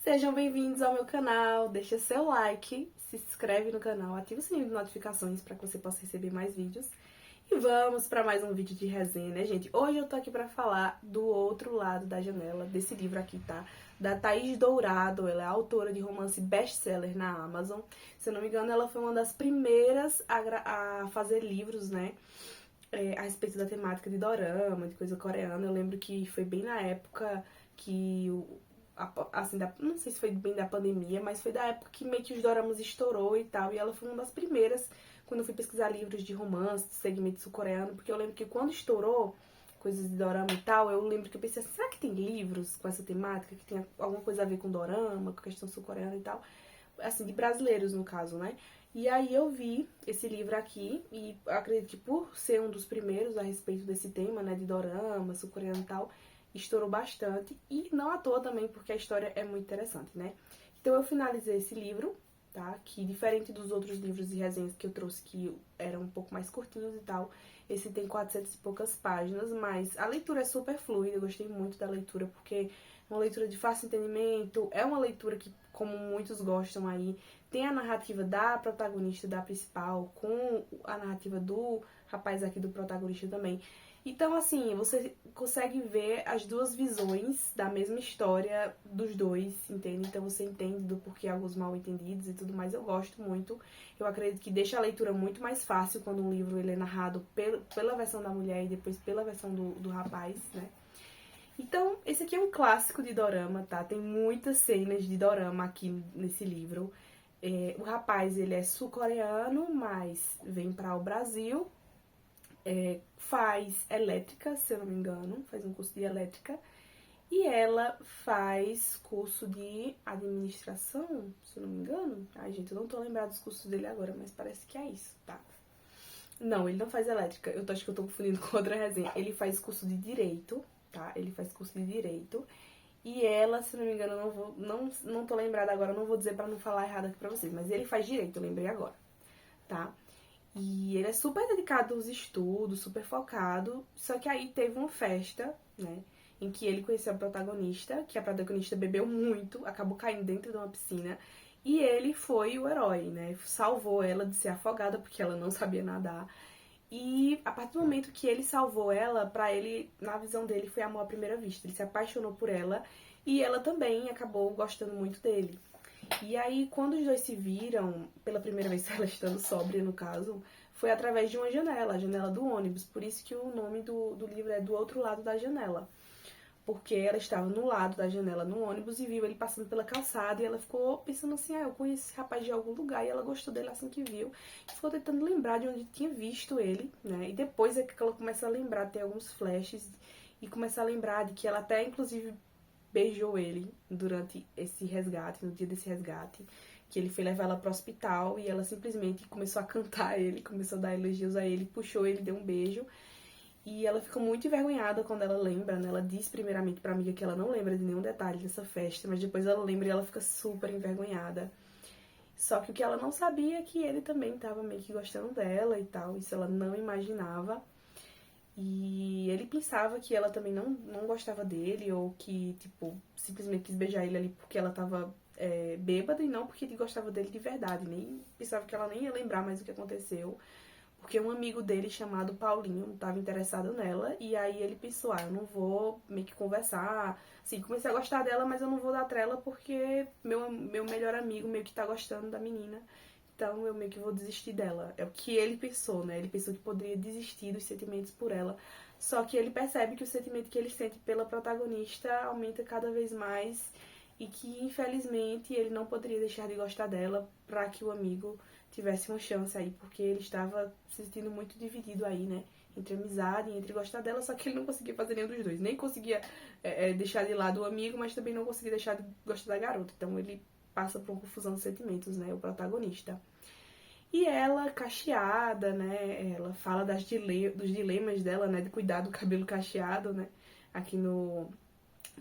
Sejam bem-vindos ao meu canal, deixa seu like, se inscreve no canal, ativa o sininho de notificações para que você possa receber mais vídeos. E vamos para mais um vídeo de resenha, né, gente? Hoje eu tô aqui para falar do outro lado da janela, desse livro aqui, tá? Da Thaís Dourado, ela é autora de romance best-seller na Amazon. Se eu não me engano, ela foi uma das primeiras a fazer livros, né? A respeito da temática de dorama, de coisa coreana. Eu lembro que foi bem na época que assim, não sei se foi bem da pandemia, mas foi da época que meio que os doramas estourou e tal, e ela foi uma das primeiras quando eu fui pesquisar livros de romance, de segmento sul-coreano, porque eu lembro que quando estourou coisas de dorama e tal, eu lembro que eu pensei assim, será que tem livros com essa temática, que tem alguma coisa a ver com dorama, com a questão sul-coreana e tal, assim, de brasileiros no caso, né? E aí eu vi esse livro aqui, e acredito que por ser um dos primeiros a respeito desse tema, né, de dorama, sul-coreano e tal, estourou bastante, e não à toa também, porque a história é muito interessante, né? Então eu finalizei esse livro, tá? Que diferente dos outros livros e resenhas que eu trouxe, que eram um pouco mais curtinhos e tal, esse tem 400 e poucas páginas, mas a leitura é super fluida, eu gostei muito da leitura, porque é uma leitura de fácil entendimento, é uma leitura que, como muitos gostam aí, tem a narrativa da protagonista, da principal, com a narrativa do rapaz aqui, do protagonista também. Então, assim, você consegue ver as duas visões da mesma história dos dois, entende? Então você entende do porquê alguns mal entendidos e tudo mais. Eu gosto muito. Eu acredito que deixa a leitura muito mais fácil quando um livro ele é narrado pela versão da mulher e depois pela versão do rapaz, né? Então, esse aqui é um clássico de dorama, tá? Tem muitas cenas de dorama aqui nesse livro. O rapaz, ele é sul-coreano, mas vem para o Brasil, faz elétrica, se eu não me engano, faz um curso de elétrica, e ela faz curso de administração, se eu não me engano. Ai, gente, eu não tô lembrada dos cursos dele agora, mas parece que é isso, tá? Não, ele não faz elétrica, acho que eu tô confundindo com outra resenha. Ele faz curso de direito, tá? Ele faz curso de direito. E ela, se não me engano, não tô lembrada agora, não vou dizer pra não falar errado aqui pra vocês, mas ele faz direito, eu lembrei agora, tá? E ele é super dedicado aos estudos, super focado. Só que aí teve uma festa, né? Em que ele conheceu a protagonista, que a protagonista bebeu muito, acabou caindo dentro de uma piscina. E ele foi o herói, né? Salvou ela de ser afogada, porque ela não sabia nadar. E a partir do momento que ele salvou ela, pra ele, na visão dele, foi amor à primeira vista. Ele se apaixonou por ela e ela também acabou gostando muito dele. E aí, quando os dois se viram, pela primeira vez, ela estando sóbria, no caso, foi através de uma janela, a janela do ônibus. Por isso que o nome do livro é Do Outro Lado da Janela. Porque ela estava no lado da janela no ônibus e viu ele passando pela calçada e ela ficou pensando assim, eu conheço esse rapaz de algum lugar, e ela gostou dele assim que viu. E ficou tentando lembrar de onde tinha visto ele, né? E depois é que ela começa a lembrar, tem alguns flashes, e começa a lembrar de que ela até, inclusive, beijou ele durante esse resgate, no dia desse resgate, que ele foi levar ela pro hospital e ela simplesmente começou a cantar ele, começou a dar elogios a ele, puxou ele, deu um beijo. E ela ficou muito envergonhada quando ela lembra, né? Ela diz primeiramente pra amiga que ela não lembra de nenhum detalhe dessa festa, mas depois ela lembra e ela fica super envergonhada. Só que o que ela não sabia é que ele também tava meio que gostando dela e tal, isso ela não imaginava. E ele pensava que ela também não gostava dele, ou que, tipo, simplesmente quis beijar ele ali porque ela tava bêbada e não porque ele gostava dele de verdade. Nem pensava que ela nem ia lembrar mais o que aconteceu, porque um amigo dele chamado Paulinho tava interessado nela, e aí ele pensou, eu não vou meio que conversar, assim, comecei a gostar dela, mas eu não vou dar trela porque meu melhor amigo meio que tá gostando da menina, então eu meio que vou desistir dela. É o que ele pensou, né? Ele pensou que poderia desistir dos sentimentos por ela. Só que ele percebe que o sentimento que ele sente pela protagonista aumenta cada vez mais e que, infelizmente, ele não poderia deixar de gostar dela para que o amigo tivesse uma chance aí, porque ele estava se sentindo muito dividido aí, né? Entre amizade e entre gostar dela, só que ele não conseguia fazer nenhum dos dois. Nem conseguia deixar de lado o amigo, mas também não conseguia deixar de gostar da garota. Então ele passa por uma confusão de sentimentos, né? O protagonista. E ela, cacheada, né? Ela fala dos dilemas dela, né? De cuidar do cabelo cacheado, né? Aqui no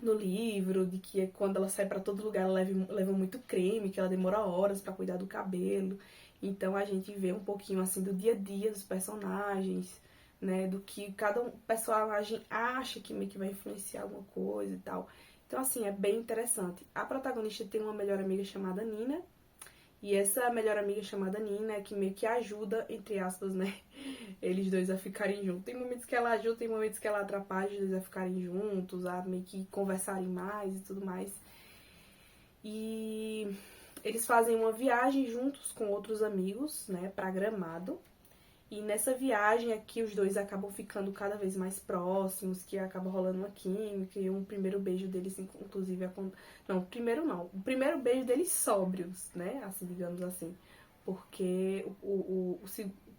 livro, de que quando ela sai pra todo lugar ela leva muito creme, que ela demora horas pra cuidar do cabelo. Então a gente vê um pouquinho assim do dia a dia dos personagens, né? Do que cada personagem acha que meio que vai influenciar alguma coisa e tal. Então, assim, é bem interessante. A protagonista tem uma melhor amiga chamada Nina, e essa melhor amiga chamada Nina é que meio que ajuda, entre aspas, né, eles dois a ficarem juntos. Tem momentos que ela ajuda, tem momentos que ela atrapalha os dois a ficarem juntos, a meio que conversarem mais e tudo mais. E eles fazem uma viagem juntos com outros amigos, né, pra Gramado. E nessa viagem aqui os dois acabam ficando cada vez mais próximos, que acaba rolando uma química, e um primeiro beijo deles, inclusive, não, primeiro não. O primeiro beijo deles sóbrios, né, assim, digamos assim. Porque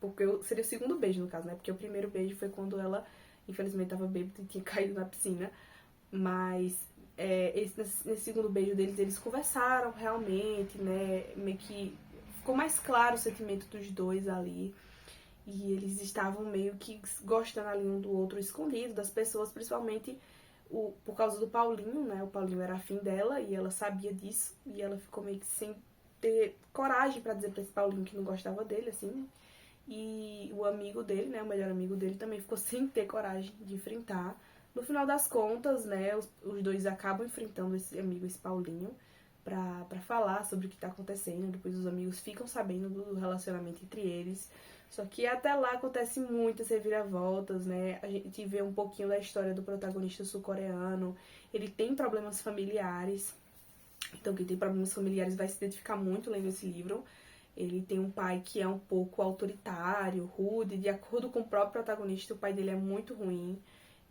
porque seria o segundo beijo, no caso, né, porque o primeiro beijo foi quando ela, infelizmente, tava bêbada e tinha caído na piscina. Mas nesse segundo beijo deles, eles conversaram realmente, né, meio que ficou mais claro o sentimento dos dois ali. E eles estavam meio que gostando ali um do outro, escondido das pessoas, principalmente por causa do Paulinho, né? O Paulinho era afim dela e ela sabia disso. E ela ficou meio que sem ter coragem pra dizer pra esse Paulinho que não gostava dele, assim. E o amigo dele, né? O melhor amigo dele também ficou sem ter coragem de enfrentar. No final das contas, né? Os dois acabam enfrentando esse amigo, esse Paulinho, pra falar sobre o que tá acontecendo. Depois os amigos ficam sabendo do relacionamento entre eles. Só que até lá acontece muitas reviravoltas, né? A gente vê um pouquinho da história do protagonista sul-coreano. Ele tem problemas familiares. Então, quem tem problemas familiares vai se identificar muito lendo esse livro. Ele tem um pai que é um pouco autoritário, rude. De acordo com o próprio protagonista, o pai dele é muito ruim.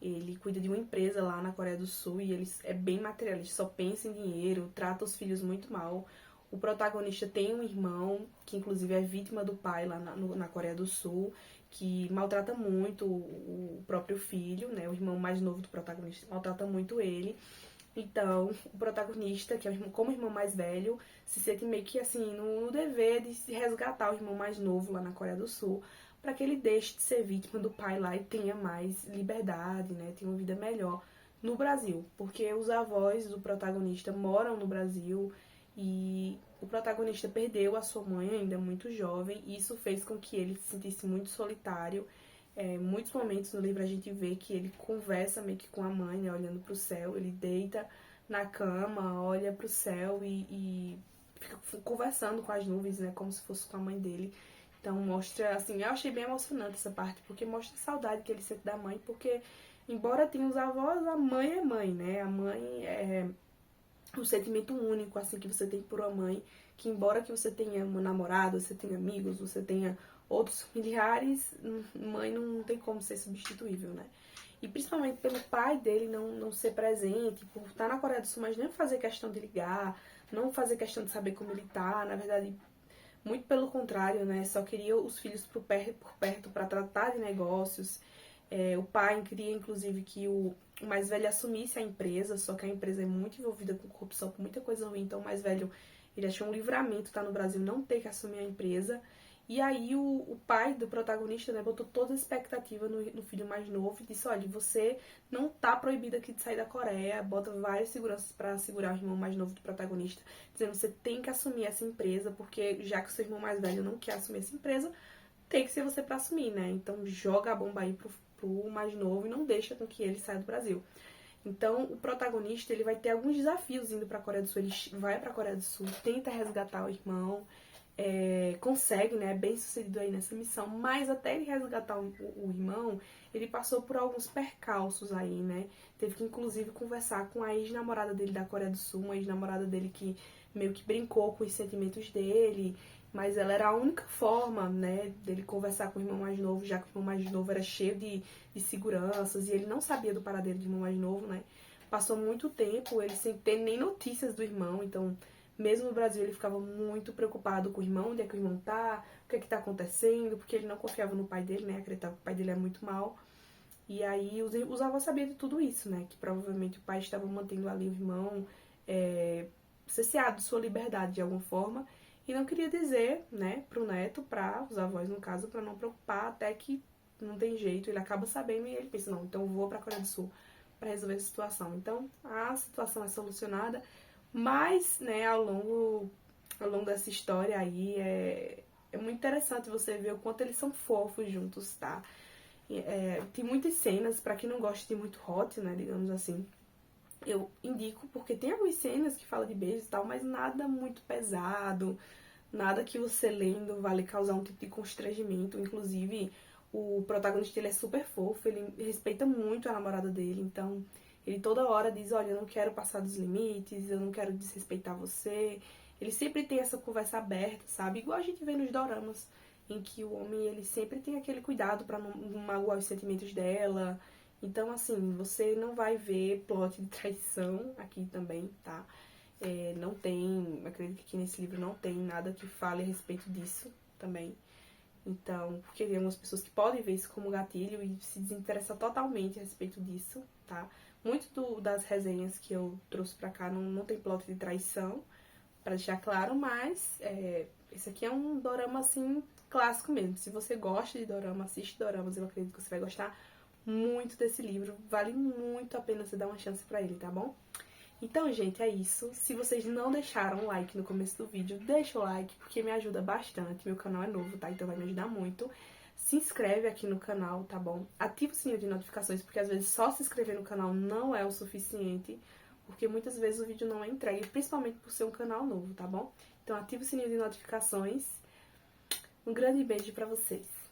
Ele cuida de uma empresa lá na Coreia do Sul e ele é bem materialista, só pensa em dinheiro, trata os filhos muito mal. O protagonista tem um irmão, que inclusive é vítima do pai lá na Coreia do Sul, que maltrata muito o próprio filho, né? O irmão mais novo do protagonista maltrata muito ele. Então, o protagonista, que é como irmão mais velho, se sente meio que assim, no dever de se resgatar o irmão mais novo lá na Coreia do Sul, para que ele deixe de ser vítima do pai lá e tenha mais liberdade, né? Tenha uma vida melhor no Brasil. Porque os avós do protagonista moram no Brasil e o protagonista perdeu a sua mãe ainda muito jovem, e isso fez com que ele se sentisse muito solitário. Muitos momentos no livro a gente vê que ele conversa meio que com a mãe, né, olhando pro céu. Ele deita na cama, olha pro céu e fica conversando com as nuvens, né, como se fosse com a mãe dele. Então mostra, assim, eu achei bem emocionante essa parte, porque mostra a saudade que ele sente da mãe, porque embora tenha os avós, a mãe é mãe, né? A mãe é um sentimento único, assim, que você tem por uma mãe, que embora que você tenha uma namorada, você tenha amigos, você tenha outros familiares, mãe não tem como ser substituível, né? E principalmente pelo pai dele não ser presente, por estar na Coreia do Sul, mas nem fazer questão de ligar, não fazer questão de saber como ele tá, na verdade, muito pelo contrário, né? Só queria os filhos por perto para tratar de negócios. O pai queria, inclusive, que o mais velho assumisse a empresa, só que a empresa é muito envolvida com corrupção, com muita coisa ruim, então o mais velho, ele achou um livramento, tá no Brasil, não ter que assumir a empresa. E aí o pai do protagonista, né, botou toda a expectativa no filho mais novo e disse, olha, você não tá proibido aqui de sair da Coreia, bota várias seguranças para segurar o irmão mais novo do protagonista, dizendo, você tem que assumir essa empresa, porque já que o seu irmão mais velho não quer assumir essa empresa, tem que ser você para assumir, né? Então joga a bomba aí pro mais novo e não deixa com que ele saia do Brasil. Então, o protagonista, ele vai ter alguns desafios indo pra Coreia do Sul. Ele vai pra Coreia do Sul, tenta resgatar o irmão, consegue, né, bem sucedido aí nessa missão, mas até ele resgatar o irmão, ele passou por alguns percalços aí, né? Teve que, inclusive, conversar com a ex-namorada dele da Coreia do Sul, uma ex-namorada dele que meio que brincou com os sentimentos dele, mas ela era a única forma, né, dele conversar com o irmão mais novo, já que o irmão mais novo era cheio de seguranças e ele não sabia do paradeiro do irmão mais novo, né? Passou muito tempo ele sem ter nem notícias do irmão, então, mesmo no Brasil, ele ficava muito preocupado com o irmão, onde é que o irmão tá, o que é que tá acontecendo, porque ele não confiava no pai dele, né? Acreditava que o pai dele é muito mal. E aí os avós sabiam de tudo isso, né? Que provavelmente o pai estava mantendo ali o irmão cesseado de sua liberdade de alguma forma. E não queria dizer, né, pro neto, para os avós no caso, para não preocupar, até que não tem jeito, ele acaba sabendo e ele pensa, não, então eu vou pra Coreia do Sul para resolver essa situação. Então, a situação é solucionada, mas, né, ao longo dessa história aí, é muito interessante você ver o quanto eles são fofos juntos, tá? Tem muitas cenas, pra quem não gosta de muito hot, né, digamos assim, eu indico porque tem algumas cenas que falam de beijos e tal, mas nada muito pesado, nada que você lendo vale causar um tipo de constrangimento. Inclusive, o protagonista ele é super fofo, ele respeita muito a namorada dele, então ele toda hora diz, olha, eu não quero passar dos limites, eu não quero desrespeitar você. Ele sempre tem essa conversa aberta, sabe? Igual a gente vê nos doramas, em que o homem ele sempre tem aquele cuidado pra não magoar os sentimentos dela. Então, assim, você não vai ver plot de traição aqui também, tá? Não tem, acredito que aqui nesse livro não tem nada que fale a respeito disso também. Então, porque tem algumas pessoas que podem ver isso como gatilho e se desinteressar totalmente a respeito disso, tá? Muito das resenhas que eu trouxe pra cá não tem plot de traição, pra deixar claro, mas esse aqui é um dorama, assim, clássico mesmo. Se você gosta de dorama, assiste doramas, eu acredito que você vai gostar muito desse livro. Vale muito a pena você dar uma chance pra ele, tá bom? Então, gente, é isso. Se vocês não deixaram o like no começo do vídeo, deixa o like, porque me ajuda bastante. Meu canal é novo, tá? Então vai me ajudar muito. Se inscreve aqui no canal, tá bom? Ativa o sininho de notificações, porque às vezes só se inscrever no canal não é o suficiente, porque muitas vezes o vídeo não é entregue, principalmente por ser um canal novo, tá bom? Então ativa o sininho de notificações. Um grande beijo pra vocês.